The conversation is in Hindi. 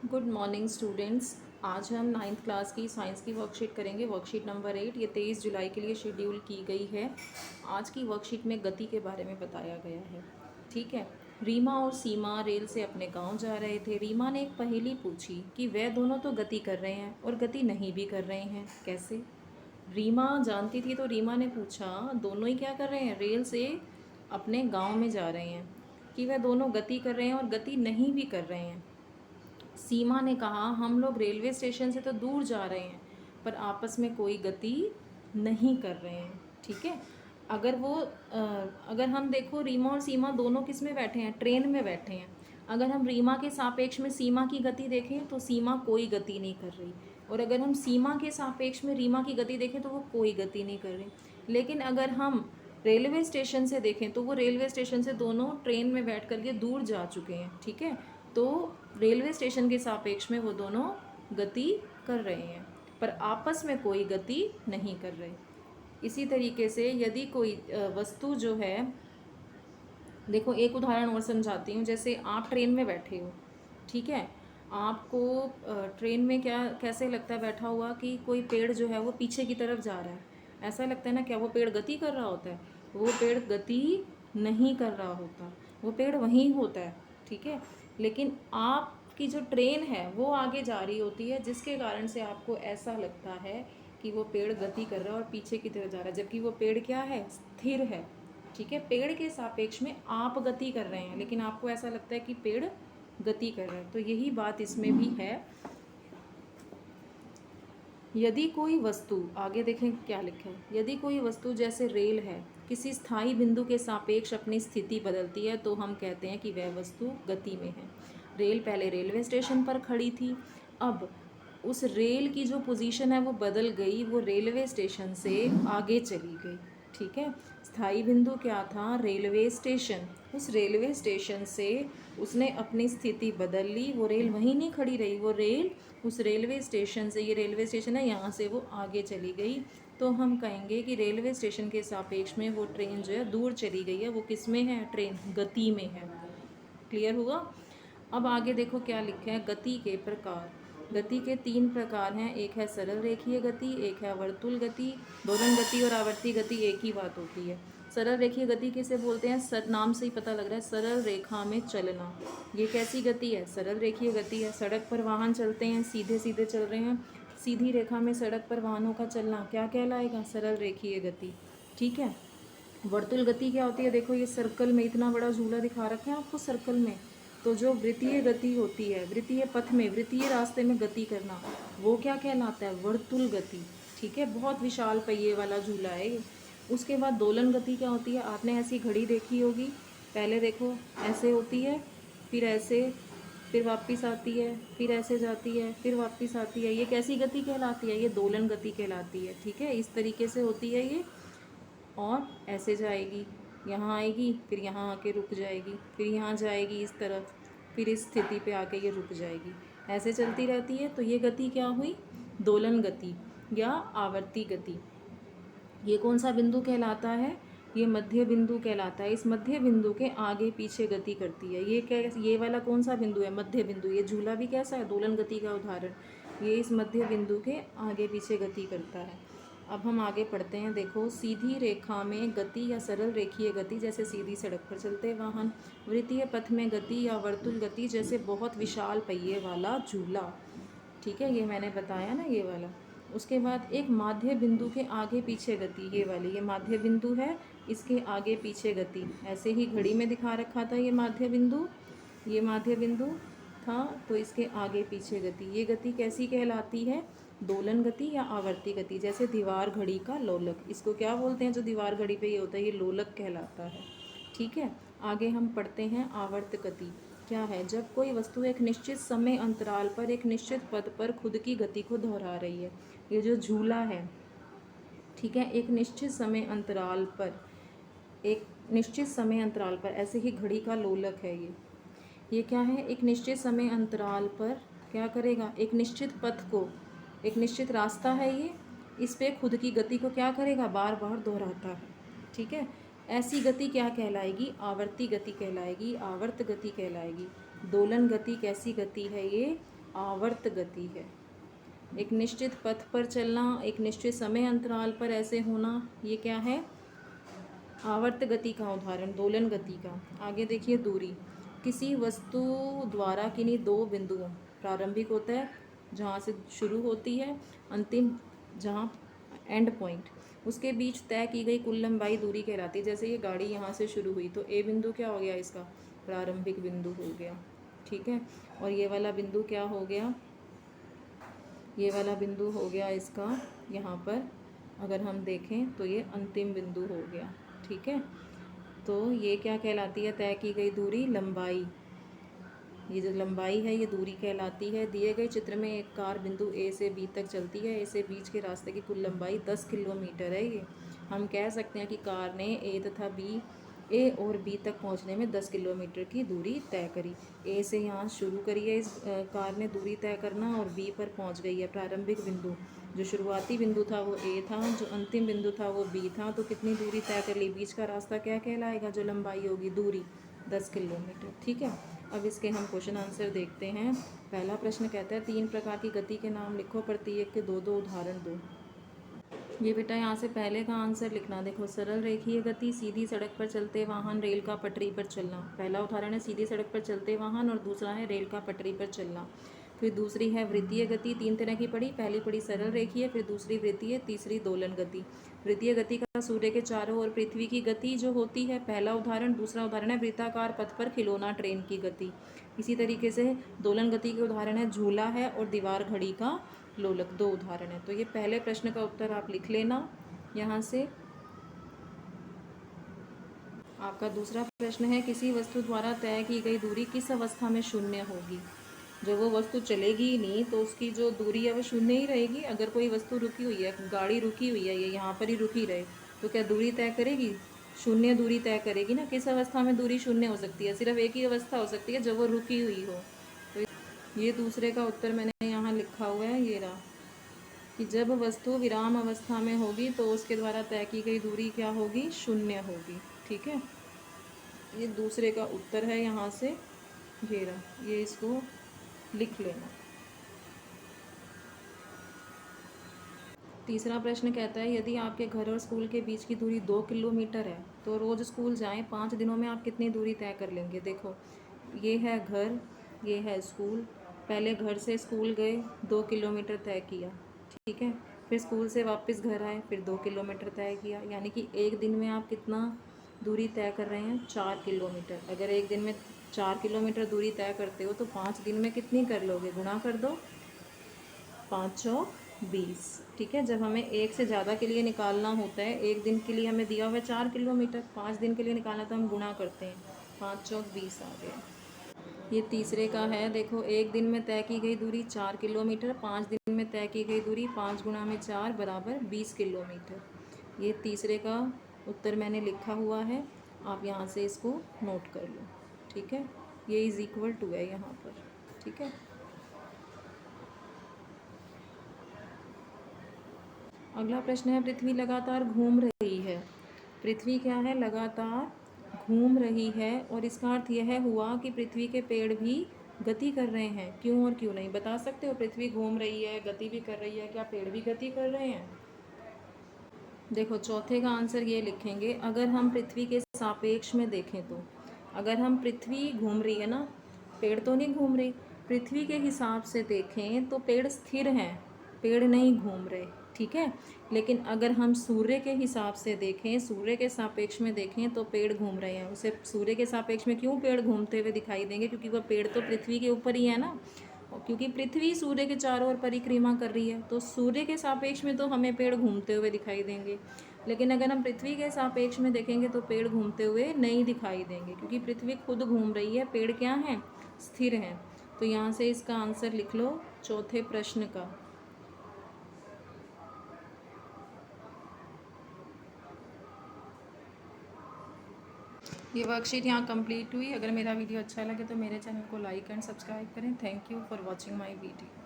Good morning students. आज हम नाइन्थ क्लास की साइंस की वर्कशीट करेंगे, वर्कशीट नंबर 8। ये 23 जुलाई के लिए शेड्यूल की गई है। आज की वर्कशीट में गति के बारे में बताया गया है। ठीक है। रीमा और सीमा रेल से अपने गांव जा रहे थे। रीमा ने एक पहेली पूछी कि वे दोनों तो गति कर रहे हैं और गति नहीं भी कर रहे हैं, कैसे। रीमा जानती थी तो रीमा ने पूछा, दोनों ही क्या कर रहे हैं, रेल से अपने गांव में जा रहे हैं, कि वह दोनों गति कर रहे हैं और गति नहीं भी कर रहे हैं। सीमा ने कहा, हम लोग रेलवे स्टेशन से तो दूर जा रहे हैं पर आपस में कोई गति नहीं कर रहे हैं। ठीक है। अगर हम देखो, रीमा और सीमा दोनों किस में बैठे हैं, ट्रेन में बैठे हैं। अगर हम रीमा के सापेक्ष में सीमा की गति देखें तो सीमा कोई गति नहीं कर रही, और अगर हम सीमा के सापेक्ष में रीमा की गति देखें तो वो कोई गति नहीं कर रही। लेकिन अगर हम रेलवे स्टेशन से देखें तो वो रेलवे स्टेशन से दोनों ट्रेन में बैठ करके दूर जा चुके हैं। ठीक है। तो रेलवे स्टेशन के सापेक्ष में वो दोनों गति कर रहे हैं पर आपस में कोई गति नहीं कर रहे। इसी तरीके से यदि कोई वस्तु जो है, देखो एक उदाहरण और समझाती हूँ। जैसे आप ट्रेन में बैठे हो, ठीक है। आपको ट्रेन में क्या कैसे लगता है बैठा हुआ कि कोई पेड़ जो है वो पीछे की तरफ जा रहा है, ऐसा लगता है ना। क्या वो पेड़ गति कर रहा होता है? वो पेड़ गति नहीं कर रहा होता, वो पेड़ वहीं होता है। ठीक है। लेकिन आपकी जो ट्रेन है वो आगे जा रही होती है, जिसके कारण से आपको ऐसा लगता है कि वो पेड़ गति कर रहा है और पीछे की तरफ जा रहा है, जबकि वो पेड़ क्या है, स्थिर है। ठीक है। पेड़ के सापेक्ष में आप गति कर रहे हैं लेकिन आपको ऐसा लगता है कि पेड़ गति कर रहा है। तो यही बात इसमें भी है। यदि कोई वस्तु, आगे देखें क्या लिखा है, यदि कोई वस्तु जैसे रेल है किसी स्थायी बिंदु के सापेक्ष अपनी स्थिति बदलती है तो हम कहते हैं कि वह वस्तु गति में है। रेल पहले रेलवे स्टेशन पर खड़ी थी, अब उस रेल की जो पोजीशन है वो बदल गई, वो रेलवे स्टेशन से आगे चली गई। ठीक है। स्थायी बिंदु क्या था, रेलवे स्टेशन। उस रेलवे स्टेशन से उसने अपनी स्थिति बदल ली, वो रेल वहीं नहीं खड़ी रही, वो रेल उस रेलवे स्टेशन से, ये रेलवे स्टेशन है, यहाँ से वो आगे चली गई। तो हम कहेंगे कि रेलवे स्टेशन के सापेक्ष में वो ट्रेन जो है दूर चली गई है। वो किस में है, ट्रेन गति में है। क्लियर हुआ। अब आगे देखो क्या लिखा है, गति के प्रकार। गति के 3 प्रकार हैं, एक है सरल रेखीय गति, एक है वर्तुल गति। दोलन गति और आवर्ती गति एक ही बात होती है। सरल रेखीय गति किसे बोलते हैं, नाम से ही पता लग रहा है, सरल रेखा में चलना। ये कैसी गति है, सरल रेखीय गति है। सड़क पर वाहन चलते हैं, सीधे सीधे चल रहे हैं, सीधी रेखा में सड़क पर वाहनों का चलना क्या कहलाएगा, सरल रेखीय गति। ठीक है। वर्तुल गति क्या होती है, देखो ये सर्कल में इतना बड़ा झूला दिखा रखा है आपको, सर्कल में। तो जो वृत्तीय गति होती है, वृत्तीय पथ में, वृत्तीय रास्ते में गति करना, वो क्या कहलाता है, वर्तुल गति। ठीक है। बहुत विशाल पहिए वाला झूला है ये। उसके बाद दोलन गति क्या होती है, आपने ऐसी घड़ी देखी होगी, पहले देखो ऐसे होती है, फिर ऐसे, फिर वापस आती है, फिर ऐसे जाती है, फिर वापस आती है। ये कैसी गति कहलाती है, ये दोलन गति कहलाती है। ठीक है। इस तरीके से होती है ये, और ऐसे जाएगी, यहाँ आएगी, फिर यहाँ आके रुक जाएगी, फिर यहाँ जाएगी इस तरफ, फिर इस स्थिति पे आके ये रुक जाएगी, ऐसे चलती रहती है। तो ये गति क्या हुई, दोलन गति या आवर्ती गति। ये कौन सा बिंदु कहलाता है, ये मध्य बिंदु कहलाता है। इस मध्य बिंदु के आगे पीछे गति करती है। ये क्या, ये वाला कौन सा बिंदु है, मध्य बिंदु। ये झूला भी कैसा है, दोलन गति का उदाहरण। ये इस मध्य बिंदु के आगे पीछे गति करता है। अब हम आगे पढ़ते हैं। देखो, सीधी रेखा में गति या सरल रेखीय गति, जैसे सीधी सड़क पर चलते वाहन। वृत्तीय पथ में गति या वर्तुल गति, जैसे बहुत विशाल पहिए वाला झूला। ठीक है। ये मैंने बताया ना, ये वाला। उसके बाद एक माध्य बिंदु के आगे पीछे गति, ये वाली, ये माध्य बिंदु है, इसके आगे पीछे गति। ऐसे ही घड़ी में दिखा रखा था ये माध्य बिंदु, ये माध्य बिंदु था, तो इसके आगे पीछे गति। ये गति कैसी कहलाती है, दोलन गति या आवर्ती गति। जैसे दीवार घड़ी का लोलक, इसको क्या बोलते हैं, जो दीवार घड़ी पे ये होता है, ये लोलक कहलाता है। ठीक है। आगे हम पढ़ते हैं आवर्त गति क्या है। जब कोई वस्तु एक निश्चित समय अंतराल पर एक निश्चित पथ पर खुद की गति को दोहरा रही है। ये जो झूला है, ठीक है, एक निश्चित समय अंतराल पर, एक निश्चित समय अंतराल पर, ऐसे ही घड़ी का लोलक है ये क्या है, एक निश्चित समय अंतराल पर क्या करेगा, एक निश्चित पथ को, एक निश्चित रास्ता है ये, इस पे खुद की गति को क्या करेगा, बार बार दोहराता है। ठीक है। ऐसी गति क्या कहलाएगी, आवर्ती गति कहलाएगी, आवर्त गति कहलाएगी। दोलन गति कैसी गति है, ये आवर्त गति है। एक निश्चित पथ पर चलना, एक निश्चित समय अंतराल पर ऐसे होना, ये क्या है? आवर्त गति का उदाहरण, दोलन गति का। आगे देखिए दूरी, किसी वस्तु द्वारा किन्हीं दो बिंदुओं, प्रारंभिक होता है जहाँ से शुरू होती है, अंतिम जहाँ एंड पॉइंट, उसके बीच तय की गई कुल लंबाई दूरी कहलाती है। जैसे ये गाड़ी यहाँ से शुरू हुई तो ए बिंदु क्या हो गया? इसका प्रारंभिक बिंदु हो गया, ठीक है। और ये वाला बिंदु क्या हो गया? ये वाला बिंदु हो गया इसका, यहाँ पर अगर हम देखें तो ये अंतिम बिंदु हो गया, ठीक है। तो ये क्या कहलाती है? तय की गई दूरी, लंबाई। ये जो लंबाई है ये दूरी कहलाती है। दिए गए चित्र में एक कार बिंदु ए से बी तक चलती है। ए से बीच के रास्ते की कुल लंबाई 10 किलोमीटर है। ये हम कह सकते हैं कि कार ने ए और बी तक पहुंचने में 10 किलोमीटर की दूरी तय करी। ए से यहाँ शुरू करी है इस कार ने दूरी तय करना और बी पर पहुंच गई है। प्रारंभिक बिंदु, जो शुरुआती बिंदु था वो ए था, जो अंतिम बिंदु था वो बी था। तो कितनी दूरी तय कर ली? बीच का रास्ता क्या कहलाएगा? जो लंबाई होगी, दूरी 10 किलोमीटर, ठीक है। अब इसके हम क्वेश्चन आंसर देखते हैं। पहला प्रश्न कहता है 3 प्रकार की गति के नाम लिखो, प्रत्येक के 2-2 उदाहरण दो। ये बेटा यहाँ से पहले का आंसर लिखना। देखो, सरल रेखीय गति, सीधी सड़क पर चलते वाहन, रेल का पटरी पर चलना। पहला उदाहरण है सीधी सड़क पर चलते वाहन और दूसरा है रेल का पटरी पर चलना। फिर दूसरी है वृत्तीय गति, 3 तरह की पड़ी। पहली पड़ी सरल रेखीय, फिर दूसरी वृत्तीय, तीसरी दोलन गति। वृत्तीय गति का सूर्य के चारों ओर पृथ्वी की गति जो होती है, पहला उदाहरण। दूसरा उदाहरण है वृत्ताकार पथ पर खिलौना ट्रेन की गति। इसी तरीके से दोलन गति के उदाहरण है झूला है और दीवार घड़ी का लोलक, 2 उदाहरण है। तो ये पहले प्रश्न का उत्तर आप लिख लेना यहाँ से। आपका दूसरा प्रश्न है किसी वस्तु द्वारा तय की गई दूरी किस अवस्था में शून्य होगी? जब वो वस्तु चलेगी ही नहीं तो उसकी जो दूरी है वो शून्य ही रहेगी। अगर कोई वस्तु रुकी हुई है, गाड़ी रुकी हुई है, ये यहाँ पर ही रुकी रहे, तो क्या दूरी तय करेगी? शून्य दूरी तय करेगी ना। किस अवस्था में दूरी शून्य हो सकती है? सिर्फ एक ही अवस्था हो सकती है, जब वो रुकी हुई हो। तो ये दूसरे का उत्तर मैंने यहाँ लिखा हुआ है, ये रहा, कि जब वस्तु विराम अवस्था में होगी तो उसके द्वारा तय की गई दूरी क्या होगी? शून्य होगी, ठीक है। ये दूसरे का उत्तर है यहाँ से, ये रहा, ये इसको लिख लेना। तीसरा प्रश्न कहता है यदि आपके घर और स्कूल के बीच की दूरी 2 किलोमीटर है तो रोज़ स्कूल जाएं, 5 दिनों में आप कितनी दूरी तय कर लेंगे? देखो, ये है घर, ये है स्कूल। पहले घर से स्कूल गए, 2 किलोमीटर तय किया, ठीक है। फिर स्कूल से वापस घर आए, फिर 2 किलोमीटर तय किया। यानी कि एक दिन में आप कितना दूरी तय कर रहे हैं? 4 किलोमीटर। अगर एक दिन में 4 किलोमीटर दूरी तय करते हो तो 5 दिन में कितनी कर लोगे? गुणा कर दो, 5 चौक 20, ठीक है। जब हमें एक से ज़्यादा के लिए निकालना होता है, एक दिन के लिए हमें दिया हुआ है 4 किलोमीटर, 5 दिन के लिए निकालना तो हम गुणा करते हैं, 5 चौक 20 आ गया। ये तीसरे का है, देखो, एक दिन में तय की गई दूरी 4 किलोमीटर, 5 दिन में तय की गई दूरी 5 गुणा में 4 बराबर 20 किलोमीटर। ये तीसरे का उत्तर मैंने लिखा हुआ है, आप यहाँ से इसको नोट कर लो, ठीक है। ये इज़ इक्वल टू है यहाँ पर, ठीक है। अगला प्रश्न है पृथ्वी लगातार घूम रही है। पृथ्वी क्या है? लगातार घूम रही है, और इसका अर्थ यह हुआ कि पृथ्वी के पेड़ भी गति कर रहे हैं। क्यों और क्यों नहीं बता सकते हो? पृथ्वी घूम रही है, गति भी कर रही है, क्या पेड़ भी गति कर रहे हैं? देखो, चौथे का आंसर ये लिखेंगे, अगर हम पृथ्वी के सापेक्ष में देखें तो, अगर हम पृथ्वी घूम रही है ना, पेड़ तो नहीं घूम रहे, पृथ्वी के हिसाब से देखें तो पेड़ स्थिर हैं, पेड़ नहीं घूम रहे, ठीक है। लेकिन अगर हम सूर्य के हिसाब से देखें, सूर्य के सापेक्ष में देखें तो पेड़ घूम रहे हैं। उसे सूर्य के सापेक्ष में क्यों पेड़ घूमते हुए दिखाई देंगे? क्योंकि वह पेड़ तो पृथ्वी के ऊपर ही है ना, क्योंकि पृथ्वी सूर्य के चारों ओर परिक्रमा कर रही है, तो सूर्य के सापेक्ष में तो हमें पेड़ घूमते हुए दिखाई देंगे। लेकिन अगर हम पृथ्वी के सापेक्ष में देखेंगे तो पेड़ घूमते हुए नहीं दिखाई देंगे, क्योंकि पृथ्वी खुद घूम रही है, पेड़ क्या हैं? स्थिर हैं। तो यहाँ से इसका आंसर लिख लो चौथे प्रश्न का। ये वर्कशीट यहाँ कंप्लीट हुई। अगर मेरा वीडियो अच्छा लगे तो मेरे चैनल को लाइक एंड सब्सक्राइब करें। Thank you for watching my video.